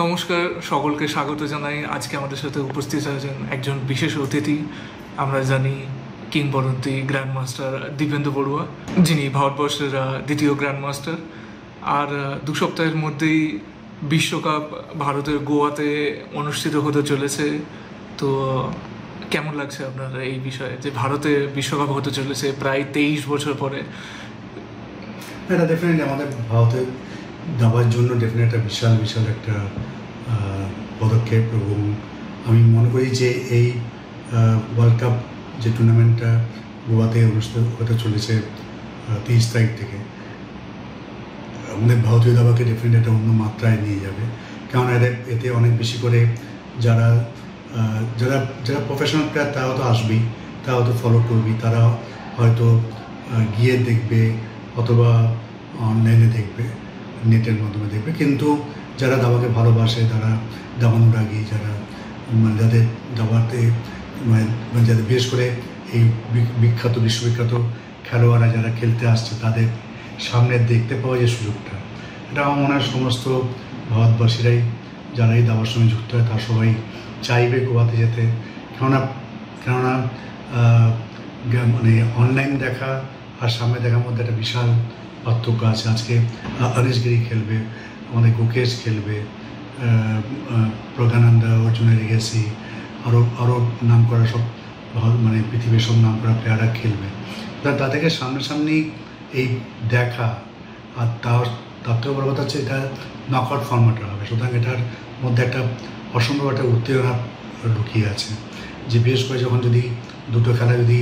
নমস্কার, সকলকে স্বাগত জানাই। আজকে আমাদের সাথে উপস্থিত আছেন একজন বিশেষ অতিথি। আমরা জানি কিংবদন্তি গ্র্যান্ড মাস্টার দীপেন্দু বড়ুয়া, যিনি ভারতবর্ষের দ্বিতীয় গ্র্যান্ড মাস্টার। আর 2 সপ্তাহের মধ্যেই বিশ্বকাপ ভারতের গোয়াতে অনুষ্ঠিত হতে চলেছে। তো কেমন লাগছে আপনার এই বিষয়ে যে ভারতে বিশ্বকাপ হতে চলেছে প্রায় 23 বছর পরে? এটা ডেফিনেটলি আমাদের ভারতে যাওয়ার জন্য ডেফিনেটলি একটা বিশাল একটা পদক্ষেপ, এবং আমি মনে করি যে এই ওয়ার্ল্ড কাপ যে টুর্নামেন্টটা গোয়াতে অনুষ্ঠিত হতে চলেছে 23 তারিখ থেকে, আমাদের ভারতীয় দাবাকে ডেফিনেটলি একটা অন্য মাত্রায় নিয়ে যাবে। কারণ এতে অনেক বেশি করে যারা যারা যারা প্রফেশনাল প্লেয়ার তারাও তো আসবেই, তারাও তো ফলো করবি, তারা হয়তো গিয়ে দেখবে অথবা অনলাইনে দেখবে, নেটের মাধ্যমে দেখবে। কিন্তু যারা দাবাকে ভালোবাসে, যারা দাবানুরাগী, যারা যাদের দাবাতে যাদের বিশেষ করে এই বিখ্যাত বিশ্ববিখ্যাত খেলোয়াড়রা যারা খেলতে আসছে, তাদের সামনে দেখতে পাওয়া যে সুযোগটা, এটা আমার মনে হয় সমস্ত ভারতবাসীরাই যারা এই দাবার সঙ্গে যুক্ত হয় তারা সবাই চাইবে গোয়াতে যেতে। কেননা মানে অনলাইন দেখা আর সামনে দেখার মধ্যে একটা বিশাল পার্থক্য আছে। আজকে অনিশ গিরি খেলবে, আমাদের গুকেশ খেলবে, প্রজ্ঞানন্দা, অর্জুন এরিগেসি, আরও নাম করা সব মানে পৃথিবীর সব নাম করা প্লেয়াররা খেলবে। তাদেরকে সামনাসামনি এই দেখা, আর তার থেকে বড় কথা হচ্ছে এটা নকআউট ফরম্যাটে হবে, সুতরাং এটার মধ্যে একটা অসম্ভব একটা উত্তেজনা লুকিয়ে আছে। যে বিশেষ করে যখন যদি দুটো খেলা যদি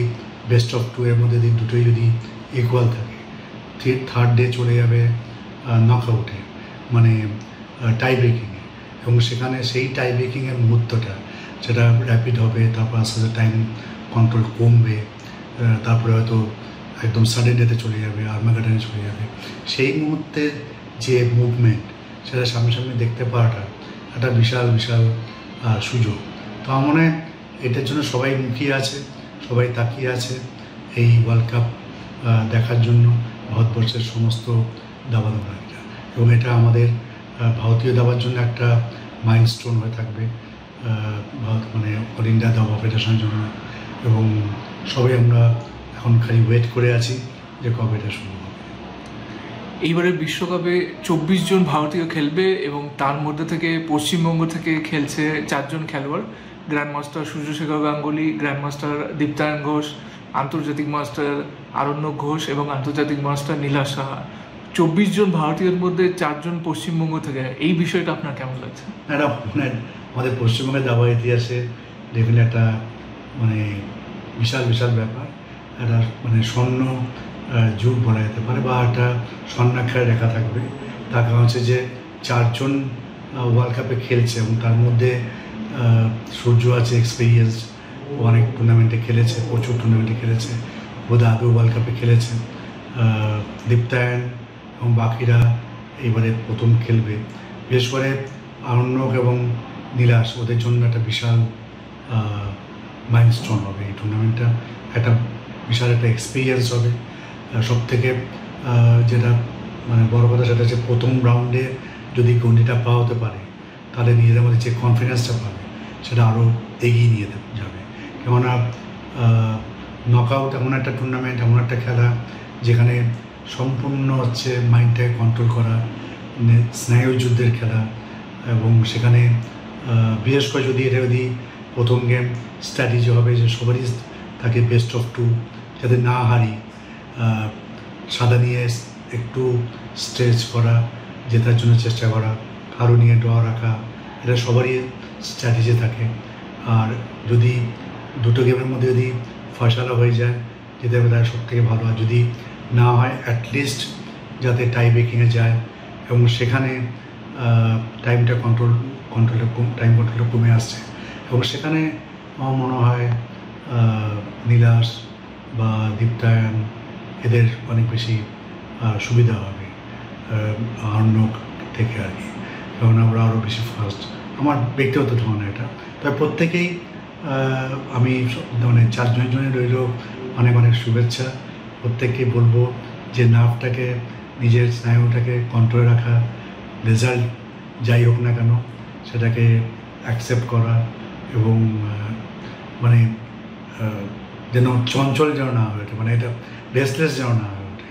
বেস্ট অফ 2 এর মধ্যে দুটোই যদি ইকুয়াল থাকে, থার্ড ডে চলে যাবে নকআউটে, মানে টাই ব্রেকিংয়ে, এবং সেখানে সেই টাই ব্রেকিংয়ের মুহূর্তটা সেটা র্যাপিড হবে, তারপর আস্তে আস্তে টাইম কন্ট্রোল কমবে, তারপরে হয়তো একদম সাডেন ডেতে চলে যাবে, আর্মাগার্ডেনে চলে যাবে। সেই মুহূর্তের যে মুভমেন্ট, সেটা সামনাসামনি দেখতে পাওয়াটা একটা বিশাল সুযোগ। তো আমার মনে হয় এটার জন্য সবাই মুখিয়ে আছে, সবাই তাকিয়ে আছে এই ওয়ার্ল্ড কাপ দেখার জন্য, ভারতবর্ষের সমস্ত দাবানুরাগীরা। এবং এটা আমাদের ভারতীয় দাবার জন্য একটা মাইলস্টোন হয়ে থাকবে, মানে অল ইন্ডিয়া দাবা ফেডারেশনের জন্য। এবং সবাই আমরা এখন খালি ওয়েট করে আছি যে কবে এটা শুরু হবে। এইবারের বিশ্বকাপে 24 জন ভারতীয় খেলবে, এবং তার মধ্যে থেকে পশ্চিমবঙ্গ থেকে খেলছে 4 জন খেলোয়াড়। Grand master Suryashekhar Ganguly, grand master Diptayan Ghosh, আন্তর্জাতিক মাস্টার আরণ্যক ঘোষ এবং আন্তর্জাতিক মাস্টার নীলাশ সাহা। 24 জন ভারতীয়ের মধ্যে 4 জন পশ্চিমবঙ্গ থেকে। এই বিষয়টা আপনার কেমন লাগছে? এটা মানে আমাদের পশ্চিমবঙ্গের দাবা ইতিহাসে ডেফিনেটলি একটা মানে বিশাল ব্যাপার। একটা মানে স্বর্ণ যুগ বলা যেতে পারে, বা একটা স্বর্ণাক্ষরে লেখা থাকবে। তার কারণ হচ্ছে যে 4 জন ওয়ার্ল্ড কাপে খেলছে, এবং তার মধ্যে সূর্য আছে এক্সপিরিয়েন্স, অনেক টুর্নামেন্টে খেলেছে, প্রচুর টুর্নামেন্টে খেলেছে, বোধহয় আগেও ওয়ার্ল্ড কাপে খেলেছে। দীপ্তায়ন এবং বাকিরা এবারে প্রথম খেলবে। বিশেষ করে আরণ্যক এবং নীলাশ, ওদের জন্য একটা বিশাল মাইলস্টোন হবে এই টুর্নামেন্টটা। একটা বিশাল একটা এক্সপিরিয়েন্স হবে। সব থেকে যেটা মানে বড় কথা, সেটা হচ্ছে প্রথম রাউন্ডে যদি গন্ডিটা পাওয়া হতে পারে, তাহলে নিজেদের মধ্যে যে কনফিডেন্সটা পাবে সেটা আরও এগিয়ে নিয়ে যাবে। কেননা নকআউট এমন একটা টুর্নামেন্ট, এমন একটা খেলা যেখানে সম্পূর্ণ হচ্ছে মাইন্ডটাকে কন্ট্রোল করা, স্নায়ু যুদ্ধের খেলা। এবং সেখানে বিশেষ করে যদি প্রথম গেম স্ট্র্যাটেজি হবে যে সবারই তাকে বেস্ট অফ 2 যাতে না হারি, সাদা নিয়ে একটু স্ট্রেচ করা, জেতার জন্য চেষ্টা করা, কারো নিয়ে ড্র রাখা, এটা সবারই স্ট্র্যাটেজি থাকে। আর যদি দুটো গেমের মধ্যে যদি ফয়সালা হয়ে যায়, যেতে হবে তার সব থেকে ভালো। আর যদি না হয়, অ্যাটলিস্ট যাতে টাই ব্রেকিংয়ে যায়, এবং সেখানে টাইম কন্ট্রোলটা কমে আসছে, এবং সেখানে আমার মনে হয় নীলাশ বা দীপ্তায়ন এদের অনেক বেশি সুবিধা হবে আরণ্যক থেকে আর কি। কারণ আমরা আরও বেশি ফাস্ট, আমার ব্যক্তিগত ধারণা এটা। তাই প্রত্যেকেই আমি মানে 4 জনের রইল অনেক শুভেচ্ছা। প্রত্যেককেই বলবো যে নার্ভটাকে, নিজের স্নায়ুটাকে কন্ট্রোলে রাখা, রেজাল্ট যাই হোক না কেন সেটাকে অ্যাকসেপ্ট করা এবং মানে যেন চঞ্চল যেন না হয়ে ওঠে, মানে এটা রেস্টলেস যেন না হয়ে ওঠে।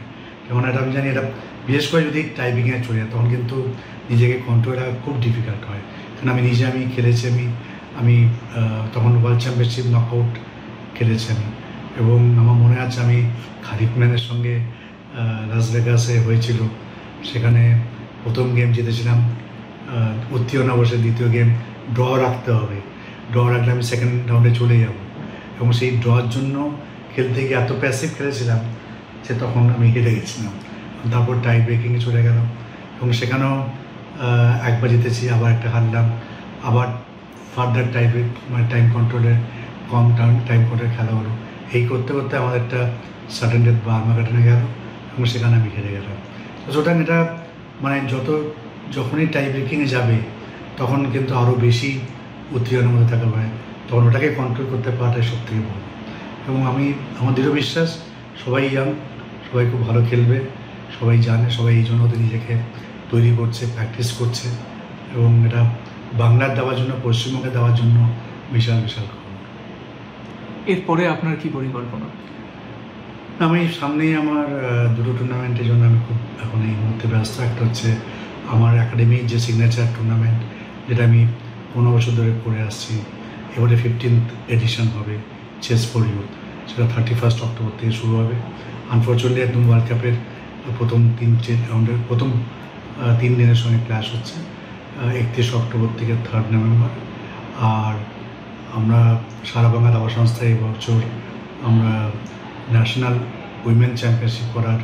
যেমন এটা আমি জানি, এটা বিশেষ করে যদি টাইপিংয়ে চলে যায় তখন কিন্তু নিজেকে কন্ট্রোল করা খুব ডিফিকাল্ট হয়। কারণ আমি খেলেছি, আমি তখন ওয়ার্ল্ড চ্যাম্পিয়নশিপ নকআউট খেলেছি আমি, এবং আমার মনে আছে আমি খালিফম্যানের সঙ্গে লাস ভেগাসে হয়েছিল, সেখানে প্রথম গেম জিতেছিলাম, উত্তীর্ণ বসে দ্বিতীয় গেম ড্র রাখতে হবে, ড্র রাখলে আমি সেকেন্ড রাউন্ডে চলে যাব, এবং সেই ড্রর জন্য খেলতে গিয়ে এত প্যাসিভ খেলেছিলাম যে তখন আমি হেরে গেছিলাম। তারপর টাই ব্রেকিংয়ে চলে গেলাম এবং সেখানেও একবার জিতেছি, আবার একটা হারলাম, আবার ফার্দার মানে টাইম কন্ট্রোলের কম টাইম কন্ট্রোলের খেলা হলো। এই করতে করতে আমার একটা সাডেন ডেথ বা আর্মাঘাটনে গেল এবং সেখানে আমি হেরে গেলাম। তো সুতরাং এটা মানে যখনই টাই ব্রেকিংয়ে যাবে তখন কিন্তু আরও বেশি উত্তেজনার মধ্যে থাকা হয়, তখন ওটাকে কন্ট্রোল করতে পারাটাই সব থেকে বড়। এবং আমার দৃঢ় বিশ্বাস সবাই সবাই খুব ভালো খেলবে, সবাই জানে, সবাই এই জন্য ওদের নিজেকে তৈরি করছে, প্র্যাকটিস করছে, এবং এটা বাংলার দেওয়ার জন্য, পশ্চিমবঙ্গে দেওয়ার জন্য বিশাল বিশাল খবর। এরপরে আপনার কি পরিকল্পনা? আমি সামনেই আমার দুটো টুর্নামেন্টের জন্য আমি খুব এখন এই মুহূর্তে ব্যস্ত। একটা হচ্ছে আমার একাডেমির যে সিগনেচার টুর্নামেন্ট, যেটা আমি 15 বছর ধরে করে আসছি, এবারে 15th এডিশন হবে চেস ফর ইউথ, সেটা 31 অক্টোবর থেকে শুরু হবে। আনফর্চুনেটলি একদম ওয়ার্ল্ড কাপের প্রথম 3 রাউন্ডের প্রথম 3 দিনের সঙ্গে ক্লাস হচ্ছে 31 অক্টোবর থেকে 3 নভেম্বর। আর আমরা সারা বাংলা দাবা সংস্থায় এই বছর আমরা ন্যাশনাল উইমেন চ্যাম্পিয়নশিপ করার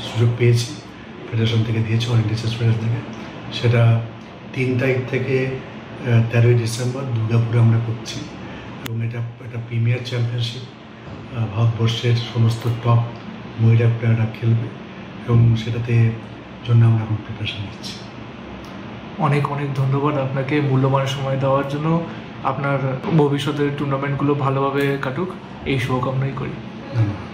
সুযোগ পেয়েছি, ফেডারেশন থেকে দিয়েছে, অল ইন্ডিয়া চেস ফেডারেশন থেকে। সেটা 3 তারিখ থেকে 13ই ডিসেম্বর দুর্গাপুরে আমরা করছি, এবং এটা একটা প্রিমিয়ার চ্যাম্পিয়নশিপ, ভারতবর্ষের সমস্ত টপ মহিলা প্লেয়াররা খেলবে, এবং সেটাতে জন্য আমরা এখন প্রিপারেশন নিচ্ছি। অনেক অনেক ধন্যবাদ আপনাকে মূল্যবান সময় দেওয়ার জন্য। আপনার ভবিষ্যতের টুর্নামেন্টগুলো ভালোভাবে কাটুক এই শুভকামনাই করি। ধন্যবাদ।